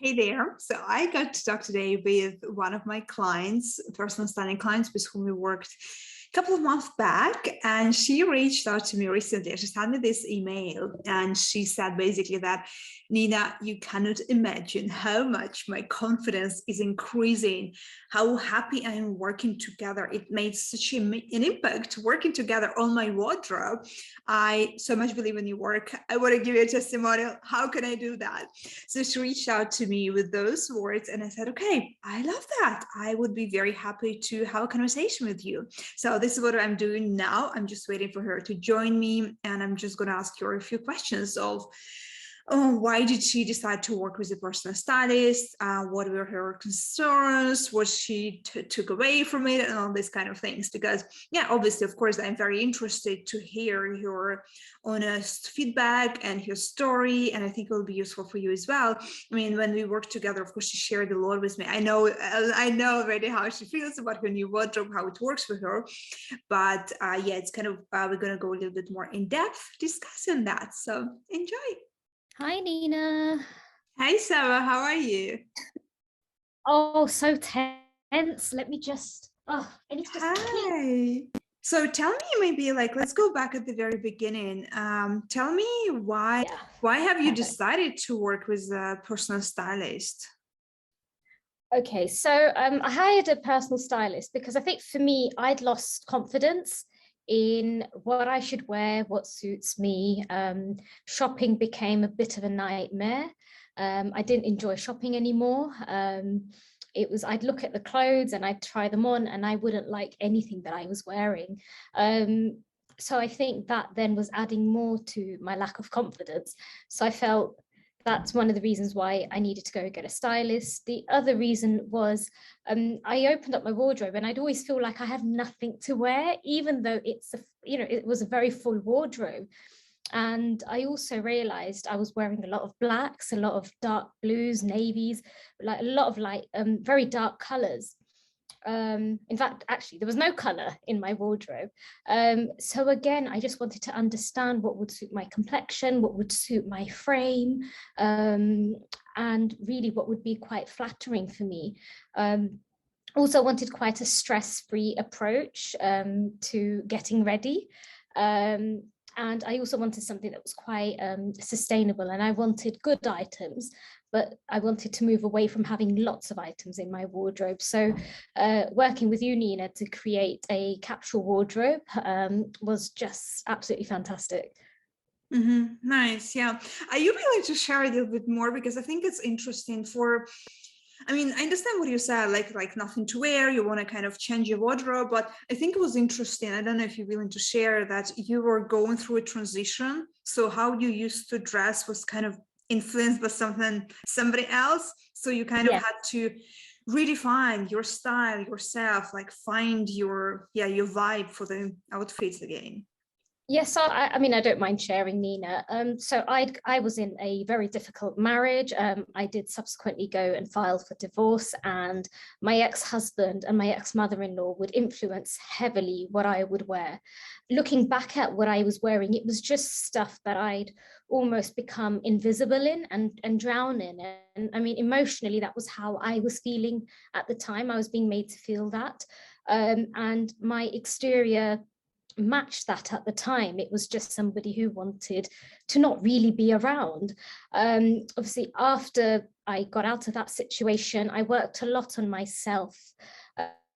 Hey there. So I got to talk today with one of my clients, personal styling clients with whom we worked a couple of months back. And she reached out to me recently. She sent me this email and she said basically that, Nina, you cannot imagine how much my confidence is increasing, how happy I am working together. It made such an impact working together on my wardrobe. I so much believe in your work. I want to give you a testimonial. How can I do that? So she reached out to me with those words and I said, okay, I love that. I would be very happy to have a conversation with you. So this is what I'm doing now. I'm just waiting for her to join me and I'm just going to ask her a few questions of why did she decide to work with a personal stylist? What were her concerns? What she took away from it and all these kind of things? Because yeah, obviously, of course, I'm very interested to hear your honest feedback and your story. And I think it will be useful for you as well. I mean, when we worked together, of course, she shared a lot with me. I know already how she feels about her new wardrobe, how it works for her. But yeah, it's kind of, we're going to go a little bit more in depth discussing that. So enjoy. Hi, Nina. Hi, Sabba. How are you? Oh, so tense. Let me just, I need to just. Hi. So tell me maybe like, let's go back at the very beginning. Tell me why have you decided to work with a personal stylist? Okay, so I hired a personal stylist because I think for me, I'd lost confidence in what I should wear, what suits me. Shopping became a bit of a nightmare. I didn't enjoy shopping anymore. I'd look at the clothes and I'd try them on and I wouldn't like anything that I was wearing. So I think that then was adding more to my lack of confidence. So I felt that's one of the reasons why I needed to go get a stylist. The other reason was I opened up my wardrobe and I'd always feel like I have nothing to wear, even though it was a very full wardrobe. And I also realized I was wearing a lot of blacks, a lot of dark blues, navies, like a lot of very dark colors. In fact, actually, there was no color in my wardrobe. So again, I just wanted to understand what would suit my complexion, what would suit my frame, and really what would be quite flattering for me. Also wanted quite a stress-free approach to getting ready. And I also wanted something that was quite sustainable, and I wanted good items, but I wanted to move away from having lots of items in my wardrobe. So working with you, Nina, to create a capsule wardrobe was just absolutely fantastic. Nice. Yeah. You really like to share a little bit more because I think it's interesting I mean, I understand what you said, like nothing to wear, you want to kind of change your wardrobe, but I think it was interesting. I don't know if you're willing to share that you were going through a transition. So how you used to dress was kind of influenced by somebody else. So you kind of had to redefine your style yourself, like find your vibe for the outfits again. Yes, I mean, I don't mind sharing, Nina. So I was in a very difficult marriage. I did subsequently go and file for divorce, and my ex-husband and my ex-mother-in-law would influence heavily what I would wear. Looking back at what I was wearing, it was just stuff that I'd almost become invisible in and drown in. And I mean, emotionally, that was how I was feeling at the time. I was being made to feel that. And my exterior matched that at the time. It was just somebody who wanted to not really be around. Obviously, after I got out of that situation, I worked a lot on myself.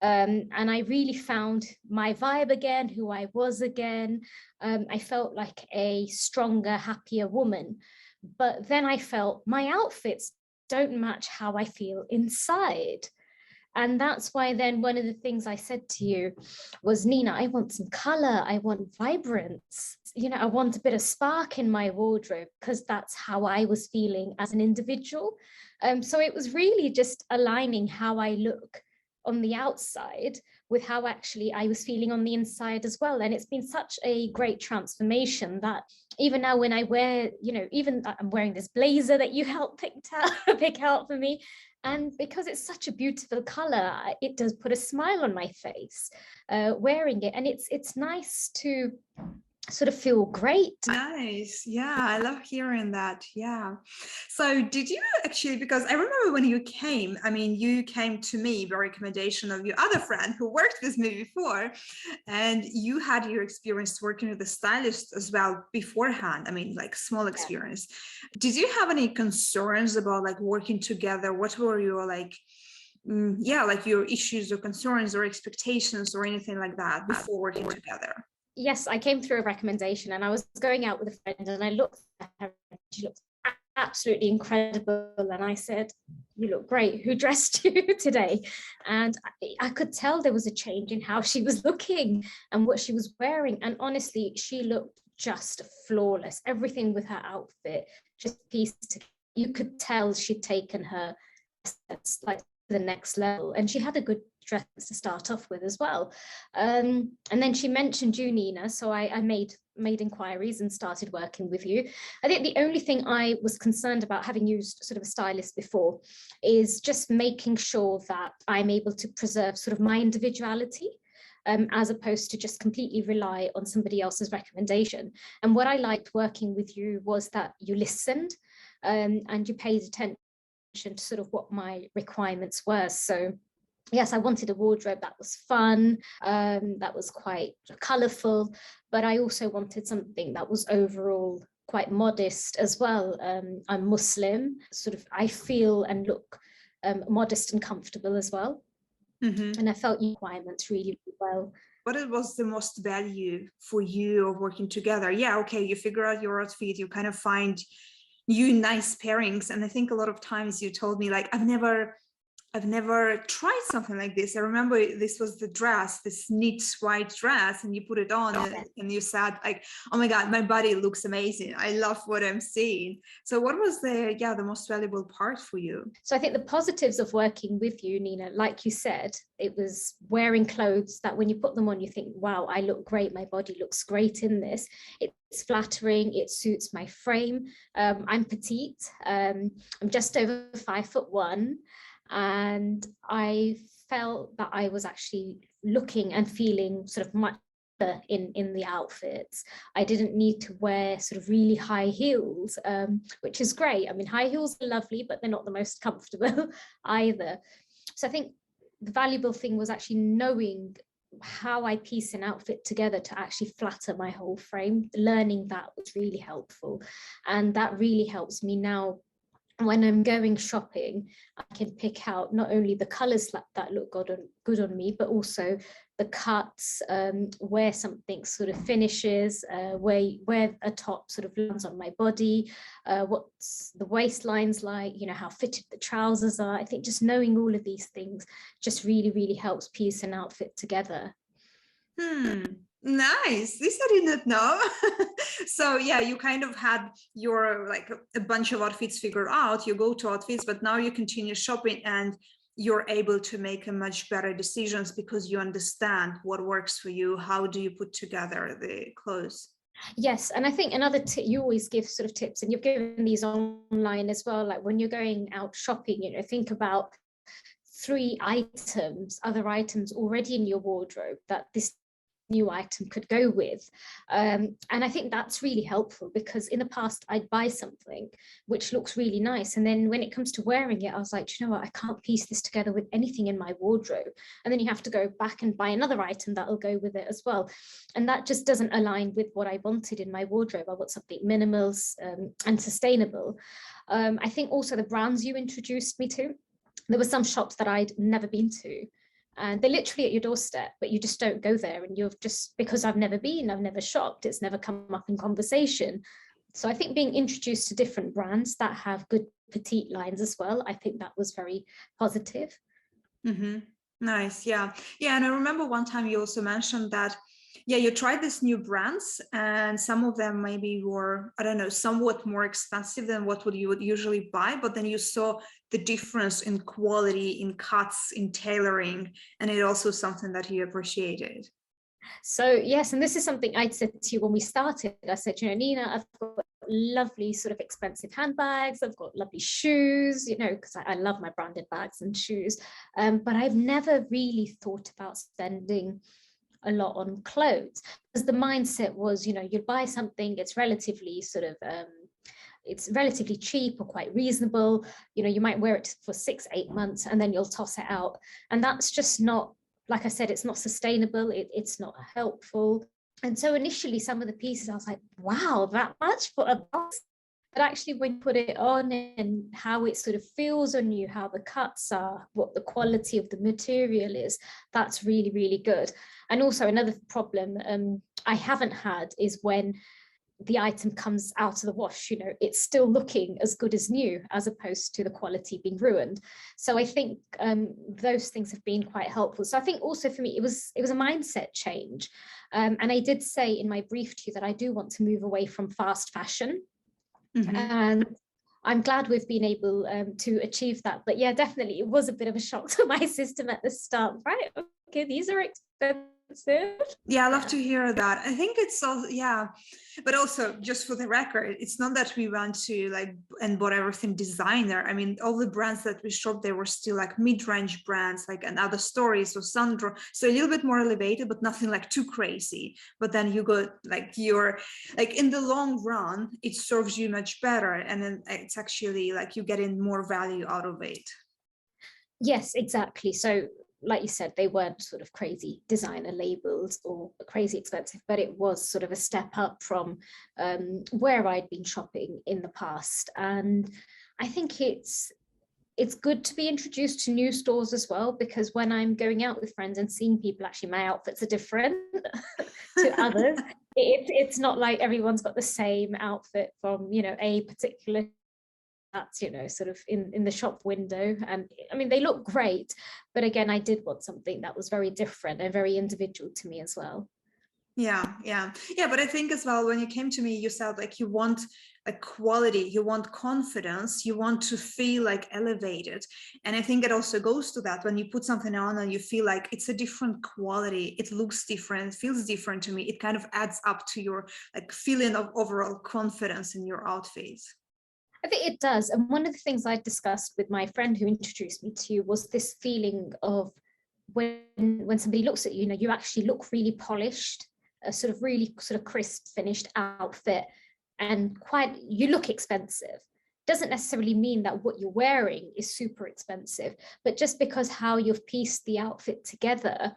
And I really found my vibe again, who I was again. I felt like a stronger, happier woman. But then I felt my outfits don't match how I feel inside. And that's why then one of the things I said to you was, Nina, I want some color, I want vibrance, I want a bit of spark in my wardrobe, because that's how I was feeling as an individual. So it was really just aligning how I look on the outside with how actually I was feeling on the inside as well. And it's been such a great transformation that even now when I wear, even I'm wearing this blazer that you helped pick out for me. And because it's such a beautiful color, it does put a smile on my face wearing it. And it's nice to sort of feel great. Nice. Yeah, I love hearing that. Yeah. So did you actually, because I remember when you came, I mean, you came to me by recommendation of your other friend who worked with me before, and you had your experience working with a stylist as well beforehand. I mean, like small experience. Did you have any concerns about like working together? What were your like, yeah, like your issues or concerns or expectations or anything like that before working together? Yes, I came through a recommendation, and I was going out with a friend, and I looked at her and she looked absolutely incredible. And I said, "You look great. Who dressed you today?" And I could tell there was a change in how she was looking and what she was wearing. And honestly, she looked just flawless. Everything with her outfit just pieced together. You could tell she'd taken her steps like the next level, and she had a good dress to start off with as well. And then she mentioned you, Nina, so I made inquiries and started working with you. I think the only thing I was concerned about, having used sort of a stylist before, is just making sure that I'm able to preserve sort of my individuality, as opposed to just completely rely on somebody else's recommendation. And what I liked working with you was that you listened, and you paid attention to sort of what my requirements were. So yes, I wanted a wardrobe that was fun, that was quite colourful, but I also wanted something that was overall quite modest as well. I'm Muslim, sort of I feel and look modest and comfortable as well. And I felt requirements really well. What was the most value for you of working together? Yeah, okay, you figure out your outfit, you kind of find you nice pairings. And I think a lot of times you told me like, I've never tried something like this. I remember this was the dress, this neat white dress, and you put it on and you said like, oh my God, my body looks amazing. I love what I'm seeing. So what was the most valuable part for you? So I think the positives of working with you, Nina, like you said, it was wearing clothes that when you put them on, you think, wow, I look great. My body looks great in this. It's flattering. It suits my frame. I'm petite. I'm just over 5'1". And I felt that I was actually looking and feeling sort of much better in the outfits. I didn't need to wear sort of really high heels, which is great. I mean, high heels are lovely, but they're not the most comfortable either. So I think the valuable thing was actually knowing how I piece an outfit together to actually flatter my whole frame. Learning that was really helpful. And that really helps me now when I'm going shopping. I can pick out not only the colors that look good on me, but also the cuts, where something sort of finishes, where a top sort of lands on my body, what's the waistlines like, you know, how fitted the trousers are. I think just knowing all of these things just really, really helps piece an outfit together. Nice. This I did not know. So yeah, you kind of had your like a bunch of outfits figured out, you go to outfits, but now you continue shopping and you're able to make a much better decisions because you understand what works for you. How do you put together the clothes? Yes, and I think another tip, you always give sort of tips, and you've given these online as well, like when you're going out shopping, you know, think about 3 items, other items already in your wardrobe that this new item could go with. And I think that's really helpful, because in the past I'd buy something which looks really nice, and then when it comes to wearing it, I was like, you know what, I can't piece this together with anything in my wardrobe. And then you have to go back and buy another item that'll go with it as well, and that just doesn't align with what I wanted in my wardrobe. I want something minimal and sustainable. I think also the brands you introduced me to, there were some shops that I'd never been to, and they're literally at your doorstep, but you just don't go there. And you're just, because I've never been, I've never shopped, it's never come up in conversation. So I think being introduced to different brands that have good petite lines as well, I think that was very positive. Nice. Yeah. And I remember one time you also mentioned that, yeah, you tried these new brands and some of them maybe were, I don't know, somewhat more expensive than what you would usually buy, but then you saw the difference in quality, in cuts, in tailoring, and it also something that you appreciated. So yes, and this is something I'd said to you when we started. I said, you know, Nina, I've got lovely sort of expensive handbags, I've got lovely shoes, you know, because I love my branded bags and shoes, but I've never really thought about spending a lot on clothes, because the mindset was, you'd buy something, it's relatively sort of it's relatively cheap or quite reasonable. You might wear it for 6-8 months and then you'll toss it out. And that's just not, like I said, it's not sustainable. It's not helpful. And so initially some of the pieces, I was like, wow, that much for a box. But actually when you put it on and how it sort of feels on you, how the cuts are, what the quality of the material is, that's really, really good. And also another problem I haven't had is when the item comes out of the wash, it's still looking as good as new, as opposed to the quality being ruined. So I think those things have been quite helpful. So I think also for me, it was a mindset change. And I did say in my brief to you that I do want to move away from fast fashion. Mm-hmm. And I'm glad we've been able to achieve that. But yeah, definitely, it was a bit of a shock to my system at the start. Right, okay, these are expensive. Yeah, I love to hear that. I think it's all, yeah, but also just for the record, it's not that we went to and bought everything designer. I mean, all the brands that we shopped, they were still mid-range brands, and other stories or Sandro, so a little bit more elevated, but nothing too crazy. But then you go you're in the long run, it serves you much better, and then it's actually you get in more value out of it. Yes, exactly. So like you said, they weren't sort of crazy designer labels or crazy expensive, but it was sort of a step up from where I'd been shopping in the past. And I think it's good to be introduced to new stores as well, because when I'm going out with friends and seeing people, actually my outfits are different to others. It's not like everyone's got the same outfit from, a particular that's sort of in the shop window. And I mean, they look great, but again, I did want something that was very different and very individual to me as well. Yeah. But I think as well, when you came to me, you said you want quality, you want confidence, you want to feel elevated. And I think it also goes to that when you put something on and you feel it's a different quality, it looks different, feels different to me, it kind of adds up to your feeling of overall confidence in your outfits. I think it does. And one of the things I discussed with my friend who introduced me to you was this feeling of when somebody looks at you, you actually look really polished, a sort of really sort of crisp finished outfit, and you look expensive. Doesn't necessarily mean that what you're wearing is super expensive, but just because how you've pieced the outfit together.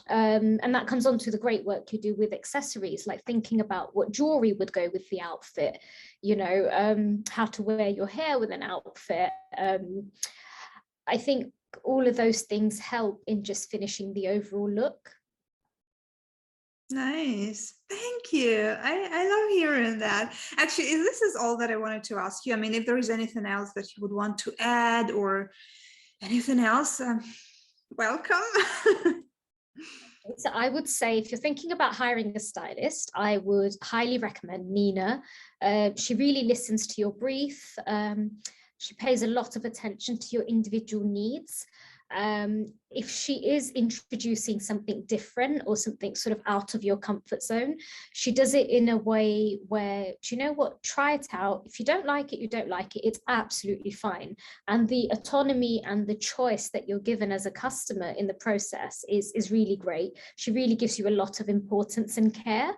And that comes on to the great work you do with accessories, like thinking about what jewelry would go with the outfit, how to wear your hair with an outfit. I think all of those things help in just finishing the overall look. Nice. Thank you. I love hearing that. Actually, this is all that I wanted to ask you. I mean, if there is anything else that you would want to add or anything else, welcome. So I would say if you're thinking about hiring a stylist, I would highly recommend Nina. She really listens to your brief. She pays a lot of attention to your individual needs. If she is introducing something different or something sort of out of your comfort zone, she does it in a way where, do you know what, try it out. If you don't like it, you don't like it. It's absolutely fine. And the autonomy and the choice that you're given as a customer in the process is really great. She really gives you a lot of importance and care.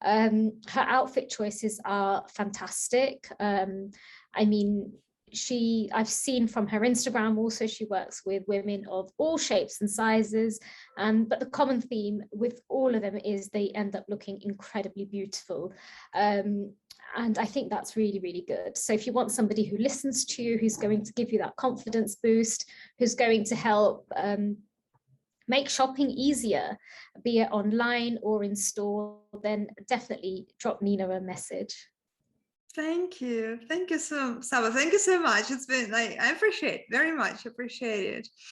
Her outfit choices are fantastic. I mean, I've seen from her Instagram also, she works with women of all shapes and sizes, but the common theme with all of them is they end up looking incredibly beautiful. And I think that's really, really good. So if you want somebody who listens to you, who's going to give you that confidence boost, who's going to help make shopping easier, be it online or in store, then definitely drop Nina a message. Thank you. Thank you so, Sabba. Thank you so much. It's been I appreciate it very much. Appreciate it.